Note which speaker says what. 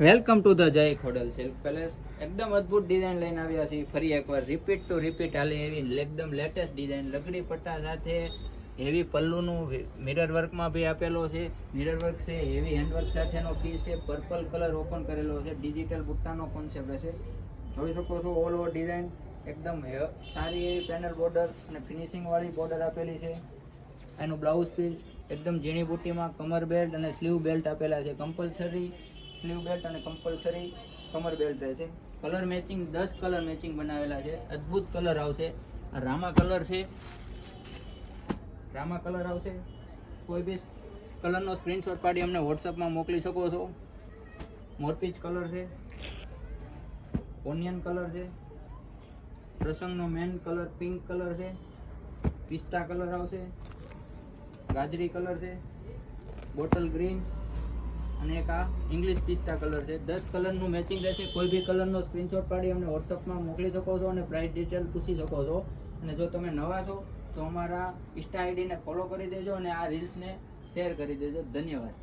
Speaker 1: Welcome to the જય Khodal silk palace. એકદમ અદ્ભુત ડિઝાઇન લઈને આવ્યા છીએ ફરી એકવાર. રિપીટ ટુ રિપીટ હાલે એવી એકદમ લેટેસ્ટ ડિઝાઇન લકડી પટ્ટા સાથે હેવી પલ્લુનું મિરર વર્કમાં બી આપેલો છે. મિરર વર્ક છે, હેવી હેન્ડવર્ક સાથેનો પીસ છે. પર્પલ કલર ઓપન કરેલો છે. ડિજિટલ બુટ્ટાનો કોન્સેપ્ટ છે. જોઈ શકો છો ઓલ ઓવર ડિઝાઇન એકદમ સારી એવી પેનલ બોર્ડર અને ફિનિશિંગ વાળી બોર્ડર આપેલી છે. એનું બ્લાઉઝ પીસ એકદમ ઝીણી બુટ્ટીમાં કમર બેલ્ટ અને સ્લીવ બેલ્ટ આપેલા છે. કમ્પલસરી સ્લીવ બેલ્ટ અને કમ્પલસરી કમર બેલ્ટ રહેશે. કલર મેચિંગ 10 કલર મેચિંગ બનાવેલા છે. અદ્ભુત કલર આવશે. આ રામા કલર છે. રામા કલર આવશે. કોઈ બી કલરનો સ્ક્રીનશોટ પાડી અમને વોટ્સઅપમાં મોકલી શકો છો. મોરપીચ કલર છે. ઓનિયન કલર છે. પ્રસંગનો મેન કલર પિંક કલર છે. પિસ્તા કલર આવશે. ગાજરી કલર છે. બોટલ ગ્રીન અને એક આ ઇંગ્લિશ પિસ્તા કલર છે. 10 કલરનું મેચિંગ રહેશે. કોઈ બી કલરનો સ્ક્રીનશોટ પાડી અમને વોટ્સઅપમાં મોકલી શકો છો અને પ્રાઇસ ડિટેલ પૂછી શકો છો. અને જો તમે નવા છો તો અમારા ઇન્સ્ટા આઈડીને ફોલો કરી દેજો અને આ રીલ્સને શેર કરી દેજો. ધન્યવાદ.